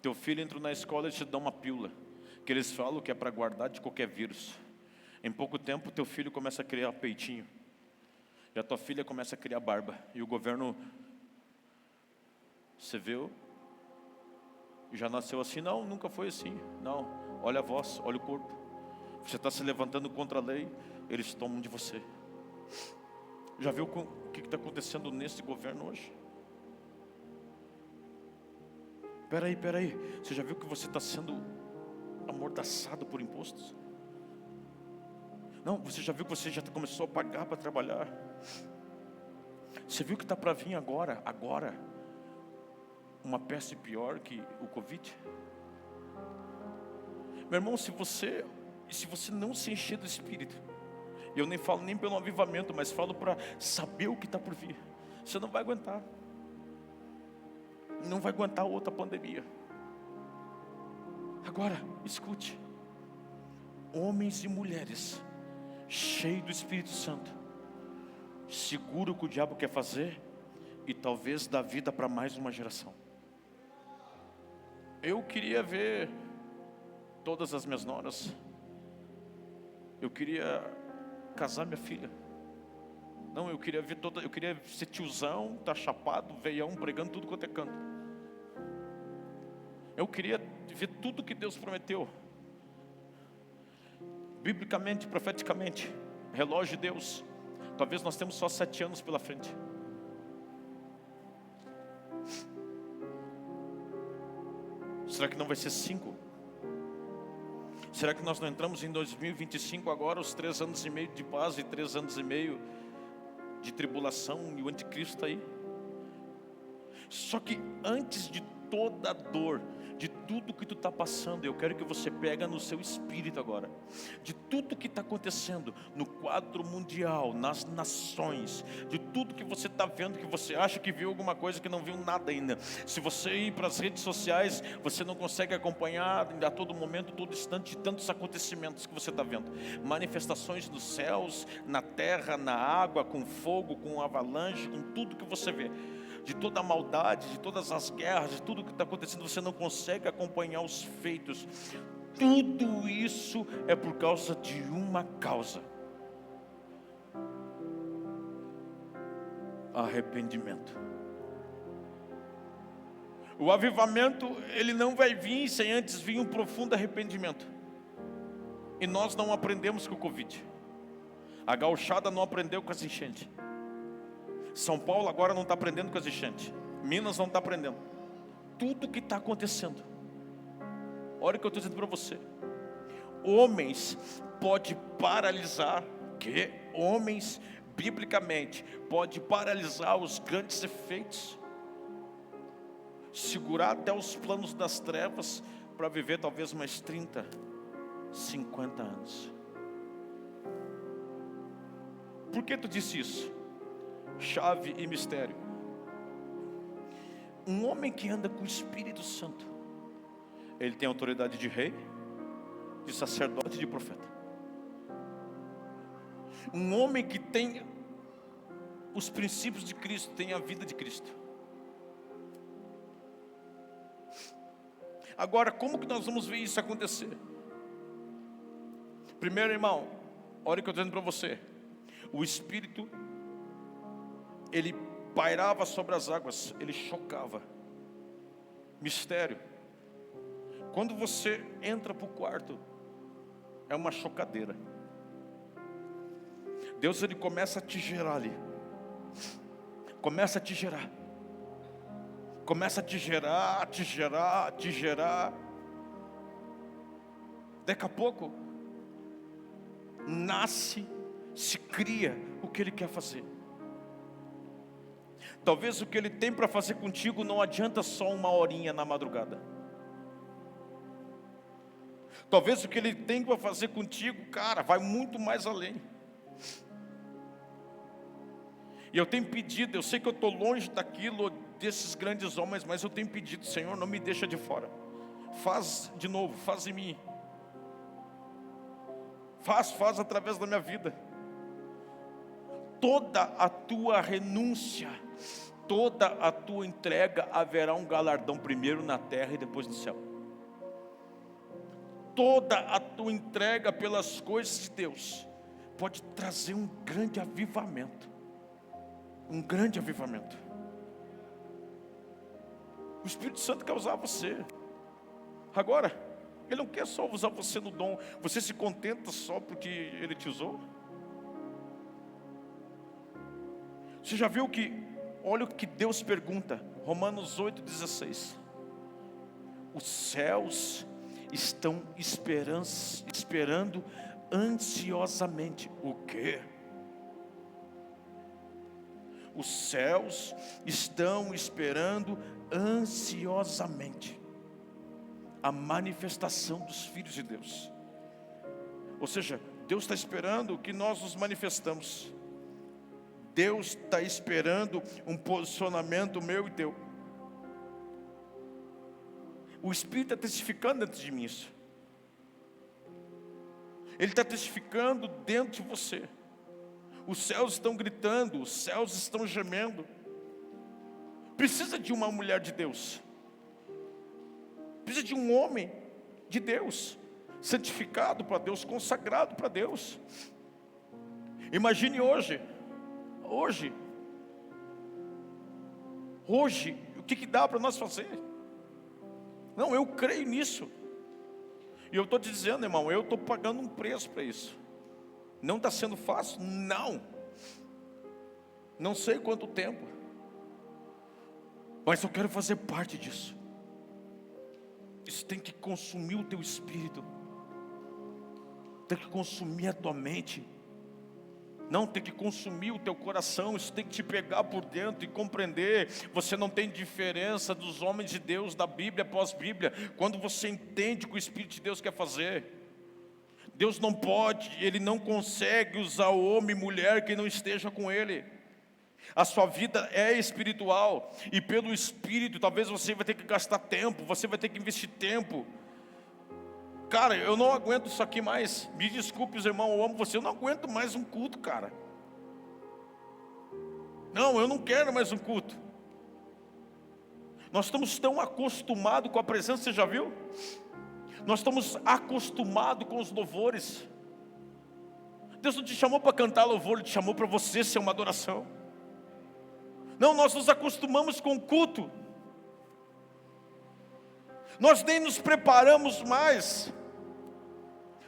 Teu filho entrou na escola e te dá uma pílula, que eles falam que é para guardar de qualquer vírus. Em pouco tempo, teu filho começa a criar peitinho. E a tua filha começa a criar barba. E o governo, você viu? Já nasceu assim? Não, nunca foi assim. Não, olha a voz, olha o corpo. Você está se levantando contra a lei, eles tomam de você. Já viu o que está acontecendo nesse governo hoje? Peraí, você já viu que você está sendo amordaçado por impostos? Não, você já viu que você já começou a pagar para trabalhar? Você viu que está para vir agora, uma peste pior que o Covid? Meu irmão, se você não se encher do Espírito, eu nem falo nem pelo avivamento, mas falo para saber o que está por vir, você não vai aguentar. Não vai aguentar outra pandemia. Agora, escute. Homens e mulheres cheios do Espírito Santo, segura o que o diabo quer fazer e talvez dá vida para mais uma geração. Eu queria ver todas as minhas noras. Eu queria casar minha filha. Não, eu queria ver eu queria ser tiozão, tá chapado, veião, pregando tudo quanto é canto. Eu queria ver tudo que Deus prometeu. Biblicamente, profeticamente, relógio de Deus. Talvez nós temos só 7 anos pela frente. Será que não vai ser 5? Será que nós não entramos em 2025 agora, os 3 anos e meio de paz e 3 anos e meio de tribulação, e o anticristo está aí? Só que antes de toda a dor, de tudo que tu está passando, eu quero que você pega no seu espírito agora, de tudo que está acontecendo no quadro mundial, nas nações, de tudo que você está vendo, que você acha que viu alguma coisa, que não viu nada ainda. Se você ir para as redes sociais, você não consegue acompanhar a todo momento, todo instante, de tantos acontecimentos que você está vendo, manifestações dos céus, na terra, na água, com fogo, com avalanche, com tudo que você vê, de toda a maldade, de todas as guerras, de tudo que está acontecendo, você não consegue acompanhar os feitos. Tudo isso é por causa de uma causa: arrependimento. O avivamento, ele não vai vir sem antes vir um profundo arrependimento. E nós não aprendemos com o Covid. A gauchada não aprendeu com as enchentes. São Paulo agora não está aprendendo com as enchentes. Minas não está aprendendo. Tudo que está acontecendo. Olha o que eu estou dizendo para você. Homens pode paralisar, que homens, biblicamente, pode paralisar os grandes efeitos. Segurar até os planos das trevas para viver talvez mais 30, 50 anos. Por que tu disse isso? Chave e mistério. Um homem que anda com o Espírito Santo, ele tem autoridade de rei, de sacerdote e de profeta. Um homem que tem os princípios de Cristo, tem a vida de Cristo. Agora, como que nós vamos ver isso acontecer? Primeiro, irmão, olha o que eu estou dizendo para você. O Espírito, ele pairava sobre as águas, ele chocava. Mistério. Quando você entra para o quarto, é uma chocadeira. Deus, ele começa a te gerar ali. Começa a te gerar. Começa a te gerar, te gerar, te gerar. Daqui a pouco, nasce, se cria o que ele quer fazer. Talvez o que ele tem para fazer contigo não adianta só uma horinha na madrugada. Talvez o que ele tem para fazer contigo, cara, vai muito mais além. E eu tenho pedido, eu sei que eu estou longe daquilo, desses grandes homens, mas eu tenho pedido: Senhor, não me deixa de fora. Faz de novo, faz em mim. Faz através da minha vida. Toda a tua renúncia, toda a tua entrega haverá um galardão, primeiro na terra e depois no céu. Toda a tua entrega pelas coisas de Deus pode trazer um grande avivamento. Um grande avivamento. O Espírito Santo quer usar você. Agora, Ele não quer só usar você no dom. Você se contenta só porque Ele te usou? Você já viu que, olha o que Deus pergunta, Romanos 8,16. Os céus estão esperando ansiosamente. O quê? Os céus estão esperando ansiosamente a manifestação dos filhos de Deus. Ou seja, Deus está esperando que nós nos manifestamos. Deus está esperando um posicionamento meu e teu. O Espírito está testificando dentro de mim isso. Ele está testificando dentro de você. Os céus estão gritando, os céus estão gemendo. Precisa de uma mulher de Deus. Precisa de um homem de Deus, santificado para Deus, consagrado para Deus. Imagine hoje, o que dá para nós fazer? Não, eu creio nisso. E eu estou te dizendo, irmão, eu estou pagando um preço para isso. Não está sendo fácil? Não. Não sei quanto tempo. Mas eu quero fazer parte disso. Isso tem que consumir o teu espírito. Tem que consumir a tua mente. Não, tem que consumir o teu coração. Isso tem que te pegar por dentro e compreender. Você não tem diferença dos homens de Deus da Bíblia após Bíblia. Quando você entende o que o Espírito de Deus quer fazer. Deus não pode, Ele não consegue usar o homem e mulher que não esteja com Ele. A sua vida é espiritual. E pelo Espírito, talvez você vai ter que gastar tempo. Você vai ter que investir tempo. Cara, eu não aguento isso aqui mais. Me desculpe, irmão, eu amo você. Eu não aguento mais um culto, cara. Não, eu não quero mais um culto. Nós estamos tão acostumados com a presença, você já viu? Nós estamos acostumados com os louvores. Deus não te chamou para cantar louvor, Ele te chamou para você ser uma adoração. Não, nós nos acostumamos com o culto. Nós nem nos preparamos mais.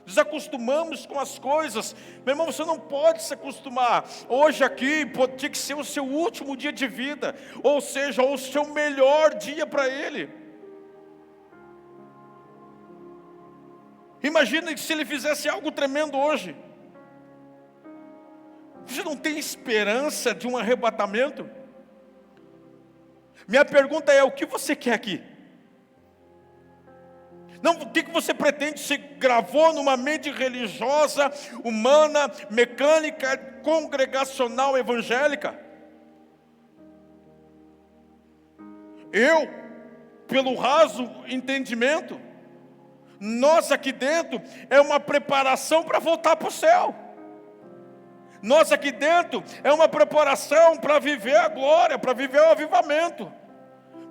Desacostumamos com as coisas. Meu irmão, você não pode se acostumar. Hoje aqui pode que ser o seu último dia de vida. Ou seja, o seu melhor dia para Ele. Imagina se Ele fizesse algo tremendo hoje. Você não tem esperança de um arrebatamento? Minha pergunta é, o que você quer aqui? Não, o que você pretende? Você gravou numa mente religiosa, humana, mecânica, congregacional, evangélica? Eu, pelo raso entendimento, nós aqui dentro é uma preparação para voltar para o céu. Nós aqui dentro é uma preparação para viver a glória, para viver o avivamento,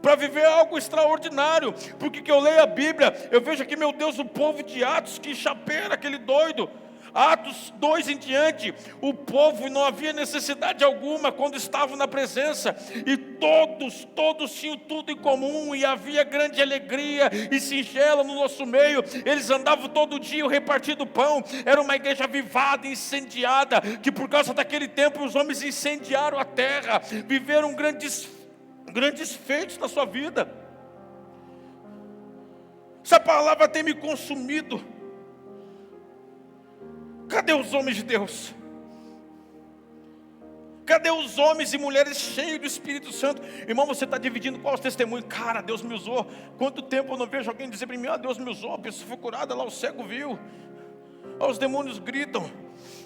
para viver algo extraordinário. Porque que eu leio a Bíblia, eu vejo aqui, meu Deus, o povo de Atos, que chapeira, aquele doido. Atos 2 em diante, o povo não havia necessidade alguma quando estavam na presença, e todos tinham tudo em comum, e havia grande alegria e singela no nosso meio. Eles andavam todo dia repartindo pão. Era uma igreja avivada, incendiada, que por causa daquele tempo os homens incendiaram a terra, viveram grandes feitos na sua vida. Essa palavra tem me consumido. Cadê os homens de Deus? Cadê os homens e mulheres cheios do Espírito Santo? Irmão, você está dividindo qual os testemunhos? Cara, Deus me usou. Quanto tempo eu não vejo alguém dizer para mim, Deus me usou, a pessoa foi curada, lá o cego viu. Os demônios gritam,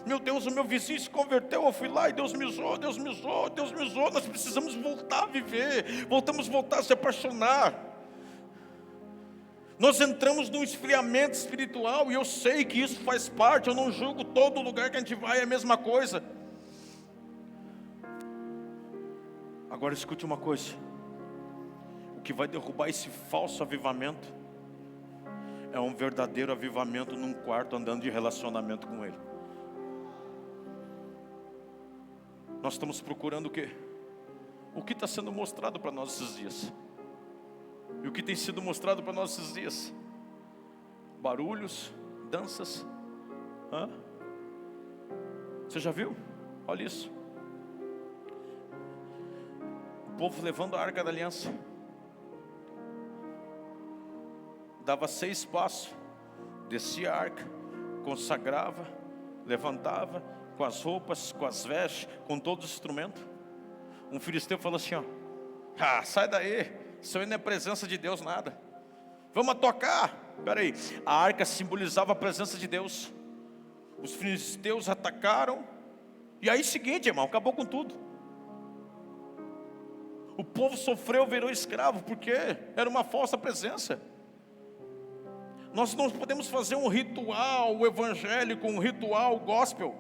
meu Deus, o meu vizinho se converteu, eu fui lá e Deus me usou, Deus me usou, Deus me usou. Nós precisamos voltar a viver, voltar a se apaixonar. Nós entramos num esfriamento espiritual, e eu sei que isso faz parte. Eu não julgo, todo lugar que a gente vai é a mesma coisa. Agora escute uma coisa: o que vai derrubar esse falso avivamento é um verdadeiro avivamento num quarto, andando de relacionamento com Ele. Nós estamos procurando o quê? O que está sendo mostrado para nós esses dias? E o que tem sido mostrado para nós esses dias? Barulhos, danças. Você já viu? Olha isso. O povo levando a arca da aliança. Dava 6 passos, descia a arca, consagrava, levantava, com as roupas, com as vestes, com todos os instrumentos. Um filisteu falou assim, ó: sai daí, isso aí não é presença de Deus nada. Vamos tocar. Peraí, a arca simbolizava a presença de Deus. Os filisteus atacaram, e aí seguinte, irmão, acabou com tudo. O povo sofreu, virou escravo, porque era uma falsa presença. Nós não podemos fazer um ritual evangélico, um ritual gospel.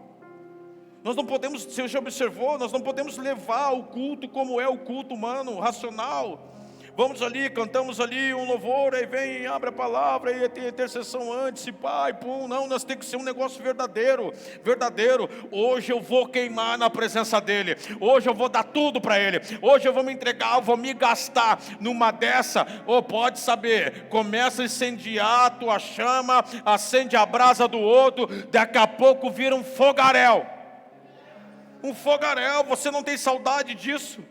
Nós não podemos, você já observou, nós não podemos levar o culto como é o culto humano, racional. Vamos ali, cantamos ali um louvor, aí vem, abre a palavra, aí tem intercessão antes, e pai, pum. Não, nós temos que ser um negócio verdadeiro, verdadeiro. Hoje eu vou queimar na presença dEle, hoje eu vou dar tudo para Ele, hoje eu vou me entregar, eu vou me gastar numa dessa. Pode saber, começa a incendiar a tua chama, acende a brasa do outro, daqui a pouco vira um fogaréu. Um fogaréu, você não tem saudade disso?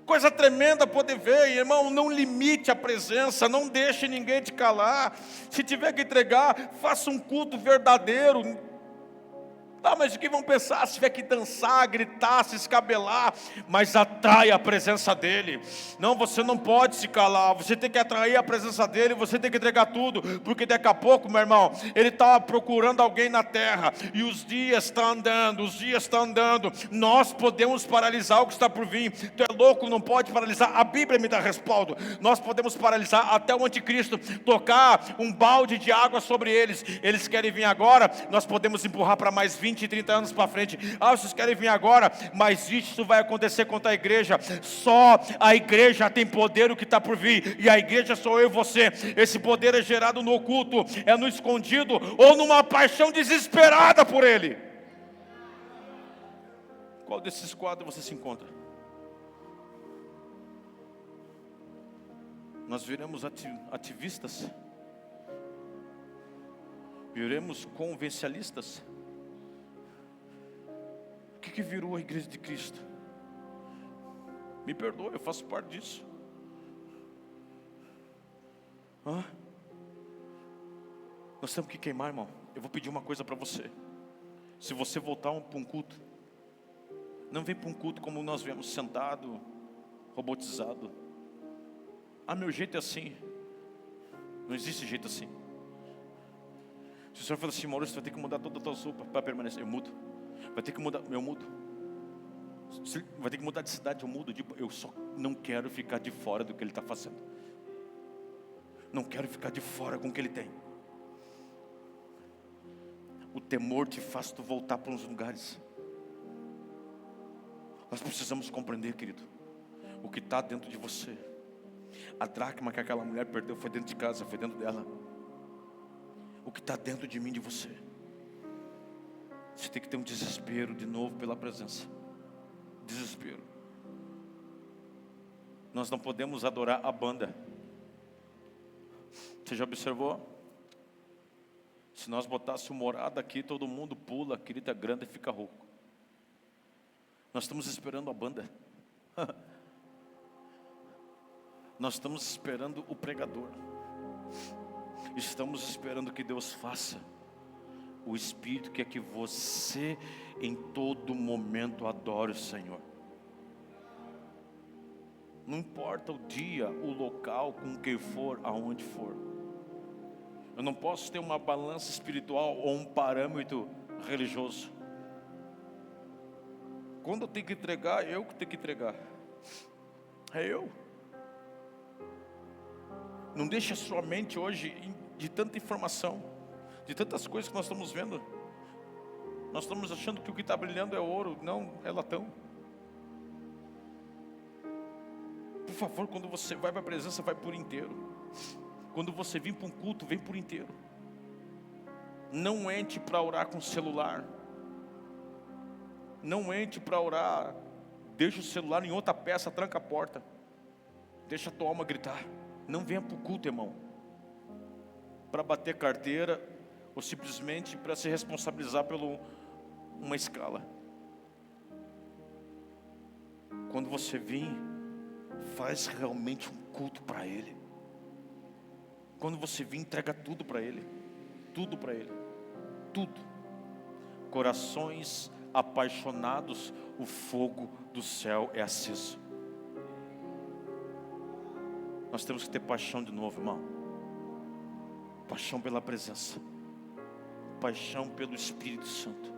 Coisa tremenda poder ver, irmão. Não limite a presença, não deixe ninguém te calar. Se tiver que entregar, faça um culto verdadeiro. Mas o que vão pensar? Se tiver que dançar, gritar, se escabelar, mas atrai a presença dEle. Não, você não pode se calar, você tem que atrair a presença dEle, você tem que entregar tudo, porque daqui a pouco, meu irmão, Ele está procurando alguém na terra, e os dias estão andando, nós podemos paralisar o que está por vir. Tu é louco, não pode paralisar, a Bíblia me dá respaldo. Nós podemos paralisar até o anticristo tocar um balde de água sobre eles. Eles querem vir agora, nós podemos empurrar para mais 20, 30 anos para frente. Vocês querem vir agora, mas isso vai acontecer contra a igreja. Só a igreja tem poder, o que está por vir, e a igreja sou eu e você. Esse poder é gerado no oculto, é no escondido, ou numa paixão desesperada por Ele. Qual desses quadros você se encontra? Nós viramos ativistas, viremos convencialistas. O que virou a igreja de Cristo? Me perdoe, eu faço parte disso. Nós temos que queimar, irmão. Eu vou pedir uma coisa para você. Se você voltar para um culto, não vem para um culto como nós viemos, sentado, robotizado. Meu jeito é assim. Não existe jeito assim. Se o senhor falar assim, Maurício, você vai ter que mudar toda a tua roupa para permanecer, eu mudo. Vai ter que mudar, eu mudo. Vai ter que mudar de cidade, eu mudo. Eu só não quero ficar de fora do que Ele está fazendo. Não quero ficar de fora com o que Ele tem. O temor te faz tu voltar para uns lugares. Nós precisamos compreender, querido, o que está dentro de você. A dracma que aquela mulher perdeu foi dentro de casa, foi dentro dela. O que está dentro de mim, de você. Você tem que ter um desespero de novo pela presença. Desespero. Nós não podemos adorar a banda. Você já observou? Se nós botássemos morada aqui, todo mundo pula, grita grande e fica rouco. Nós estamos esperando a banda. Nós estamos esperando o pregador. Estamos esperando que Deus faça. O Espírito quer que você em todo momento adore o Senhor. Não importa o dia, o local, com quem for, aonde for. Eu não posso ter uma balança espiritual ou um parâmetro religioso. Quando eu tenho que entregar, eu que tenho que entregar. É eu. Não deixe a sua mente hoje de tanta informação, de tantas coisas que nós estamos vendo. Nós estamos achando que o que está brilhando é ouro. Não, é latão. Por favor, quando você vai para a presença, vai por inteiro. Quando você vir para um culto, vem por inteiro. Não entre para orar com o celular. Não entre para orar. Deixa o celular em outra peça, tranca a porta. Deixa a tua alma gritar. Não venha para o culto, irmão, para bater carteira ou simplesmente para se responsabilizar por uma escala. Quando você vir, faz realmente um culto para Ele. Quando você vir, entrega tudo para Ele. Tudo para Ele. Tudo. Corações apaixonados, o fogo do céu é aceso. Nós temos que ter paixão de novo, irmão. Paixão pela presença. Paixão pelo Espírito Santo.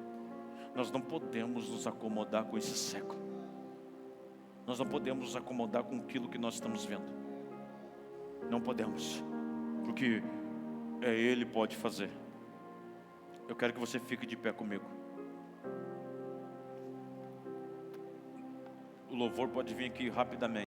Nós não podemos nos acomodar com esse século. Nós não podemos nos acomodar com aquilo que nós estamos vendo. Não podemos. Porque Ele pode fazer. Eu quero que você fique de pé comigo. O louvor pode vir aqui rapidamente.